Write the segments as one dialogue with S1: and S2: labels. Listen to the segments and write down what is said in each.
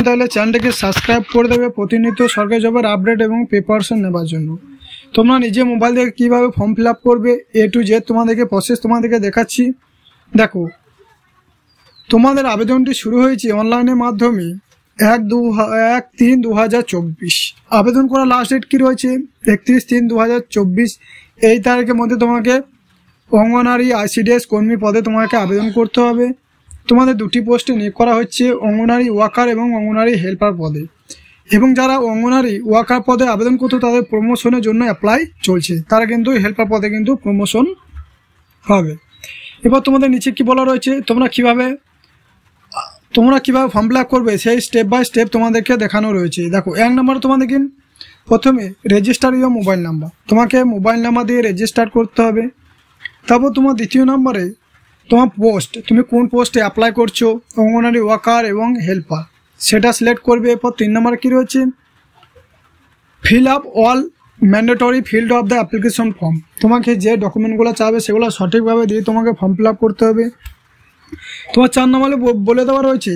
S1: তাহলে চ্যানেলটাকে সাবস্ক্রাইব করে দেবে প্রতিনিয়ত সরকারি জবের আপডেট এবং প্রিপারেশন নেবার জন্য। তোমরা নিজে মোবাইল থেকে কীভাবে ফর্ম ফিল আপ করবে A to Z তোমাদেরকে প্রসেস তোমাদেরকে দেখাচ্ছি। দেখো, তোমাদের আবেদনটি শুরু হয়েছে অনলাইনের মাধ্যমে 1-3-2024। আবেদন করার লাস্ট ডেট কী রয়েছে 31-3-2024। এই তারিখের মধ্যে তোমাকে অঙ্গনারী ICDS কর্মী পদে তোমাকে আবেদন করতে হবে। তোমাদের দুটি পোস্টে নিয়োগ করা হচ্ছে, অঙ্গনারী ওয়ার্কার এবং অঙ্গনারী হেল্পার পদে। এবং যারা অঙ্গনারী ওয়ার্কার পদে আবেদন করতো তাদের প্রমোশনের জন্য অ্যাপ্লাই চলছে, তারা কিন্তু হেল্পার পদে কিন্তু প্রমোশন হবে। এবার তোমাদের নিচে কি বলা রয়েছে, তোমরা কিভাবে ফর্ম ফিল আপ করবে সেই স্টেপ বাই স্টেপ তোমাদেরকে দেখানো রয়েছে। দেখো, 1 নম্বরে তোমাদেরকে প্রথমে রেজিস্টার ইউর মোবাইল নাম্বার, তোমাকে মোবাইল নাম্বার দিয়ে রেজিস্টার করতে হবে। তারপর তোমার 2য় নম্বরে তোমার পোস্ট, তুমি কোন পোস্টে অ্যাপ্লাই করছো, অঙ্গনারী ওয়ার্কার এবং হেল্পার, সেটা সিলেক্ট করবে। এরপর 3 নম্বরে কী রয়েছে, fill up all mandatory field of the application form, তোমাকে যে ডকুমেন্টগুলো চাবে সেগুলো সঠিকভাবে দিয়ে তোমাকে ফর্ম ফিল আপ করতে হবে। তোমার 4 নম্বরে বলে দেওয়া রয়েছে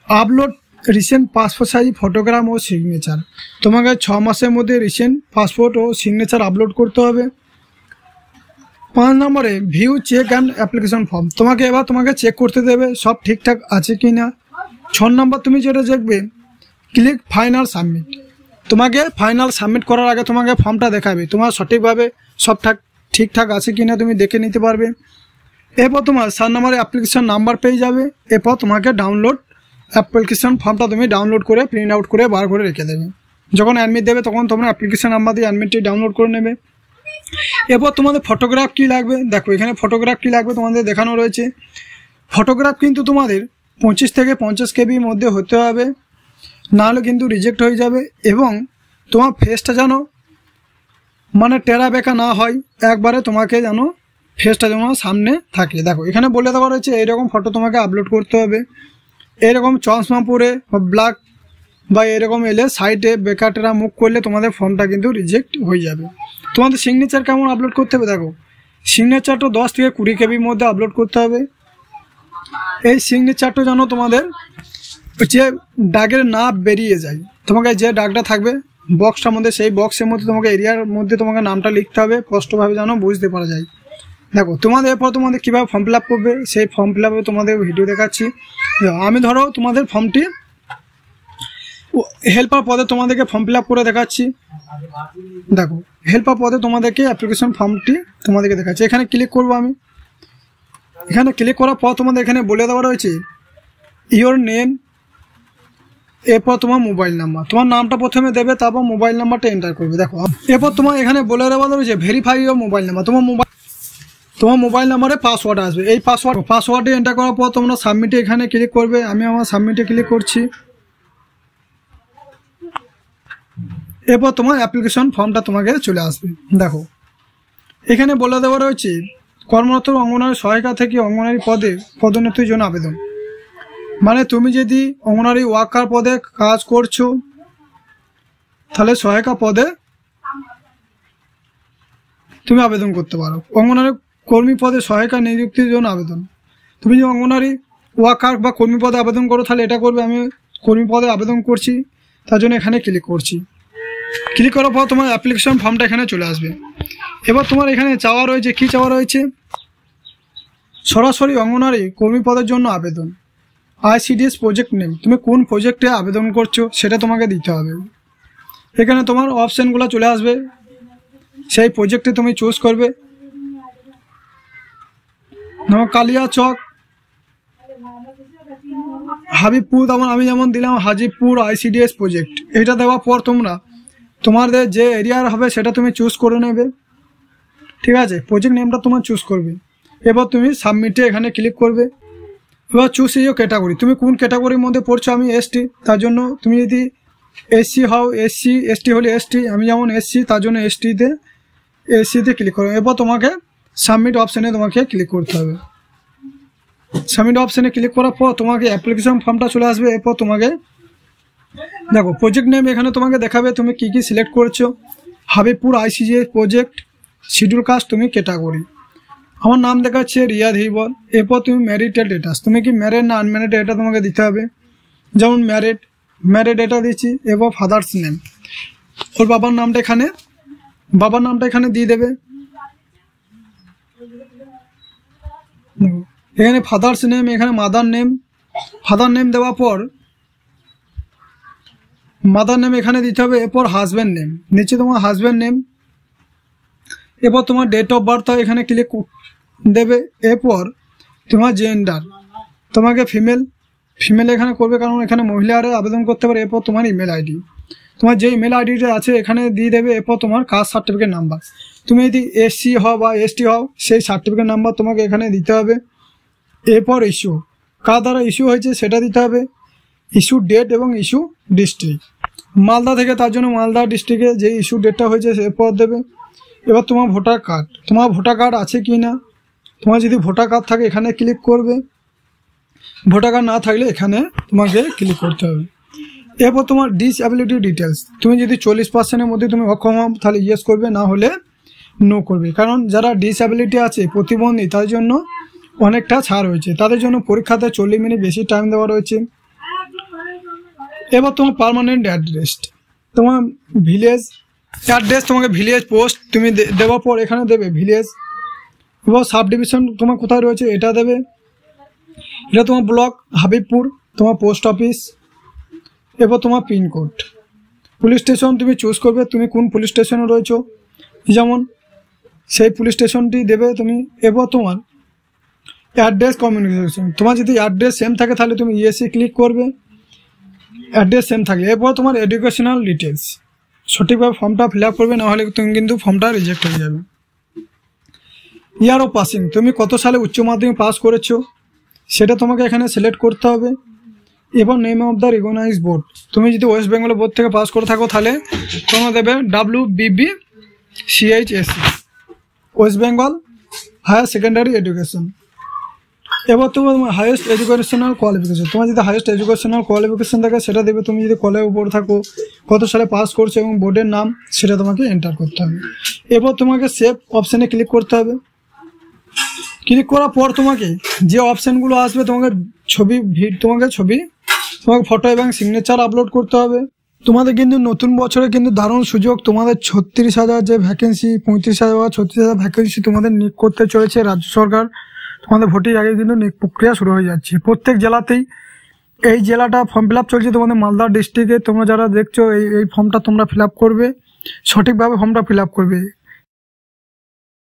S1: upload recent passport size photograph ও সিগনেচার, তোমাকে 6 মাসের মধ্যে রিসেন্ট পাসপোর্ট ও সিগনেচার আপলোড করতে হবে। 5 নম্বরে view check and application form, তোমাকে চেক করতে দেবে সব ঠিকঠাক আছে কি না। 6 নম্বর তুমি যেটা দেখবে ক্লিক ফাইনাল সাবমিট, তোমাকে ফাইনাল সাবমিট করার আগে তোমাকে ফর্মটা দেখাবে, তোমার সঠিকভাবে সব ঠিকঠাক আছে কি না তুমি দেখে নিতে পারবে। এরপর তোমার 7 নম্বরে অ্যাপ্লিকেশন নাম্বার পেয়ে যাবে। এরপর তোমাকে ডাউনলোড অ্যাপ্লিকেশন ফর্মটা তুমি ডাউনলোড করে প্রিন্ট আউট করে বার করে রেখে দেবে। যখন অ্যাডমিট দেবে তখন তোমরা অ্যাপ্লিকেশন নাম্বার দিয়ে অ্যাডমিটটি ডাউনলোড করে নেবে। এরপর তোমাদের ফটোগ্রাফ কী লাগবে, দেখো এখানে ফটোগ্রাফ কী লাগবে তোমাদের দেখানো রয়েছে। ফটোগ্রাফ কিন্তু তোমাদের 25 থেকে 50 KB মধ্যে হতে হবে, নাহলে কিন্তু রিজেক্ট হয়ে যাবে। এবং তোমার ফেসটা যেন মানে টেরা বেঁকা না হয়, একবারে তোমাকে যেন ফেসটা যেন সামনে থাকে। দেখো এখানে বলে দেওয়া রয়েছে এইরকম ফটো তোমাকে আপলোড করতে হবে, এরকম চশমা পরে ব্ল্যাক বা এরকম এলে সাইডে বেকা টেরা মুখ করলে তোমাদের ফর্মটা কিন্তু রিজেক্ট হয়ে যাবে। তোমাদের সিগনেচার কেমন আপলোড করতে হবে, দেখো সিগনেচারটা 10 থেকে 20 KB মধ্যে আপলোড করতে হবে। এই সিগনেচারটা যেন তোমাদের যে দাগের না বেরিয়ে যায়, তোমাকে যে দাগটা থাকবে বক্সটার মধ্যে সেই বক্সের মধ্যে তোমাকে এরিয়ার মধ্যে তোমাকে নামটা লিখতে হবে, স্পষ্টভাবে যেন বুঝতে পারা যায়। দেখো এরপর তোমাদের কীভাবে ফর্ম ফিল আপ করবে সেই ফর্ম ফিল আপে তোমাদের ভিডিও দেখাচ্ছি। আমি ধরো তোমাদের ফর্মটি হেল্পার পদে তোমাদেরকে ফর্ম ফিল আপ করে দেখাচ্ছি। দেখো হেল্পার পদে তোমাদেরকে অ্যাপ্লিকেশন ফর্মটি তোমাদেরকে দেখাচ্ছি। এখানে ক্লিক করবো আমি। এখানে ক্লিক করার পর তোমাদের এখানে বলে দেওয়া রয়েছে ইওর নেম, এরপর তোমার মোবাইল নাম্বার, তোমার নামটা প্রথমে দেবে, তারপর মোবাইল নাম্বারটা এন্টার করবে। দেখো এরপর তোমার এখানে বলে দেওয়া রয়েছে ভেরিফাই ইওর মোবাইল নাম্বার, তোমার মোবাইল নাম্বারে পাসওয়ার্ড আসবে। এই পাসওয়ার্ডে এন্টার করার পর তোমরা সাবমিটে এখানে ক্লিক করবে। আমি আমার সাবমিটে ক্লিক করছি। এরপর তোমার অ্যাপ্লিকেশন ফর্মটা তোমাকে চলে আসবে। দেখো এখানে বলে দেওয়া রয়েছে কর্মরত অঙ্গনারী সহায়িকা থেকে অঙ্গনারী পদে পদোন্নতির জন্য আবেদন, মানে তুমি যদি অঙ্গনারী ওয়ার্কার পদে কাজ করছো তাহলে সহায়িকা পদে তুমি আবেদন করতে পারো। অঙ্গনারী কর্মী পদে সহায়িকা নিযুক্তির জন্য আবেদন, তুমি যদি অঙ্গনারী ওয়ার্কার বা কর্মী পদে আবেদন করো তাহলে এটা করবে। আমি কর্মী পদে আবেদন করছি, তার জন্য এখানে ক্লিক করছি। ক্লিক করার পর তোমার অ্যাপ্লিকেশন ফর্মটা এখানে চলে আসবে। এবার তোমার এখানে চাওয়া রয়েছে, কি চাওয়া রয়েছে, সরাসরি অঙ্গনারী কর্মী পদের জন্য আবেদন, ICDS প্রজেক্ট নেম, তুমি কোন প্রজেক্টে আবেদন করছো সেটা তোমাকে দিতে হবে। এখানে তোমার অপশানগুলো চলে আসবে, সেই প্রজেক্টে তুমি চুজ করবে। কালিয়াচক, হাবিবপুর, আমি যেমন দিলাম হাজিপুর ICDS প্রজেক্ট। এটা দেওয়ার পর তোমাদের যে এরিয়ার হবে সেটা তুমি চুজ করে নেবে, ঠিক আছে। প্রজেক্ট নেমটা তোমার চুজ করবে। এবার তুমি সাবমিটে এখানে ক্লিক করবে। এবার চুজ ইওর ক্যাটাগরি, তুমি কোন ক্যাটাগরির মধ্যে পড়ছো। আমি ST, তার জন্য তুমি যদি SC হও SC, ST হলে ST, আমি যেমন SC তার জন্য SCতে ক্লিক করো। এরপর তোমাকে সাবমিট অপশানে তোমাকে ক্লিক করতে হবে। সাবমিট অপশানে ক্লিক করার পর তোমাকে অ্যাপ্লিকেশন ফর্মটা চলে আসবে। এরপর তোমাকে দেখো প্রজেক্ট নেম এখানে তোমাকে দেখাবে তুমি কি সিলেক্ট করেছো। Habibpur ICDS project, schedule caste, তুমি ক্যাটাগরি, আমার নাম দেখাচ্ছে রিয়াদ হিবল। এরপর তুমি ম্যারিটাল স্ট্যাটাস, তুমি কি ম্যারিড না আনম্যারিড এটা তোমাকে দিতে হবে। যেমন ম্যারিড, ম্যারিড এটা দিচ্ছি, এরপর ফাদার্স নেম, ওর বাবার নামটা এখানে দিয়ে দেবে। এখানে ফাদার্স নেম, এখানে মাদার নেম দেওয়ার পর মাদার নেম এখানে দিতে হবে। এরপর হাজব্যান্ড নেম, নিচে তোমার হাজব্যান্ড নেম, এরপর তোমার ডেট অফ বার্থ এখানে ক্লিক দেবে। এরপর তোমার জেন্ডার, তোমাকে ফিমেল এখানে করবে, কারণ এখানে মহিলারা আবেদন করতে পারে। এরপর তোমার ইমেল আইডি, তোমার যে ইমেল আইডিটা আছে এখানে দিয়ে দেবে। এরপর তোমার কাস্ট সার্টিফিকেট নাম্বার, তুমি যদি এসসি হও বা এসটি হও সেই সার্টিফিকেট নাম্বার তোমাকে এখানে দিতে হবে। এরপর ইস্যু, কার দ্বারা ইস্যু হয়েছে সেটা দিতে হবে, ইস্যু ডেট এবং ইস্যু ডিস্ট্রিক্ট। মালদা থেকে, তার জন্য মালদা ডিস্ট্রিক্টে যে ইস্যু ডেটটা হয়েছে এরপর দেবে। এবার তোমার ভোটার কার্ড আছে কি না, তোমার যদি ভোটার কার্ড থাকে এখানে ক্লিক করবে, ভোটার কার্ড না থাকলে এখানে তোমাকে ক্লিক করতে হবে। এরপর তোমার ডিসএবিলিটি ডিটেলস, তুমি যদি 40%-এর মধ্যে তুমি অক্ষম হও তাহলে ইয়েস করবে, না হলে নো করবে। কারণ যারা ডিসএবিলিটি আছে, প্রতিবন্ধী, তাদের জন্য অনেকটা ছাড় হয়েছে, তাদের জন্য পরীক্ষাতে 40 মিনিট বেশি টাইম দেওয়া রয়েছে। এবার তোমার পার্মানেন্ট অ্যাড্রেস, তোমার ভিলেজ অ্যাড্রেস, তোমাকে ভিলেজ পোস্ট তুমি দেওয়ার পর এখানে দেবে ভিলেজ। এবার সাব ডিভিশন তোমার কোথায় রয়েছে এটা দেবে, এটা তোমার ব্লক হাবিবপুর, তোমার পোস্ট অফিস। এবার তোমার পিনকোড, পুলিশ স্টেশন তুমি চুজ করবে, তুমি কোন পুলিশ স্টেশনে রয়েছো, যেমন সেই পুলিশ স্টেশনটি দেবে তুমি। এবার তোমার অ্যাড্রেস কমিউনিকেশন, তোমার যদি অ্যাড্রেস সেম থাকে তাহলে তুমি ইয়েসে ক্লিক করবে, অ্যাড্রেস সেম থাকলে। এরপর তোমার এডুকেশনাল ডিটেলস, সঠিকভাবে ফর্মটা ফিল আপ করবে, নাহলে তুমি কিন্তু ফর্মটা রিজেক্ট হয়ে যাবে। ইয়ার অফ পাসিং, তুমি কত সালে উচ্চ মাধ্যমিক পাস করেছো সেটা তোমাকে এখানে সিলেক্ট করতে হবে। এবার name of the recognise board, তুমি যদি ওয়েস্ট বেঙ্গল বোর্ড থেকে পাস করে থাকো তাহলে তোমার দেবে WBBCHSE, West Bengal higher secondary education. এবার তোমার হাইয়েস্ট এডুকেশনাল কোয়ালিফিকেশন, তোমার যদি হাইয়েস্ট এডুকেশনাল কোয়ালিফিকেশন থাকে সেটা দেবে। তুমি যদি কলেজে পড়ে থাকো, কত সালে পাস করছো এবং বোর্ডের নাম সেটা তোমাকে এন্টার করতে হবে। এরপর তোমাকে সেভ অপশানে ক্লিক করতে হবে। ক্লিক করার পর তোমাকে যে অপশানগুলো আসবে, তোমাকে ফটো এবং সিগনেচার আপলোড করতে হবে। তোমাদের কিন্তু নতুন বছরে কিন্তু দারুণ সুযোগ, তোমাদের 36,000 যে ভ্যাকেন্সি, 35,000 বা 36,000 ভ্যাকেন্সি তোমাদের নিয়োগ করতে চলেছে রাজ্য সরকার। তোমাদের ভোটের আগে কিন্তু নিয়োগ প্রক্রিয়া শুরু হয়ে যাচ্ছে প্রত্যেক জেলাতেই। এই জেলাটা ফর্ম ফিল আপ চলছে তোমাদের মালদা ডিস্ট্রিক্টে। তোমরা যারা দেখছো এই ফর্মটা তোমরা ফিল আপ করবে, সঠিকভাবে ফর্মটা ফিল আপ করবে।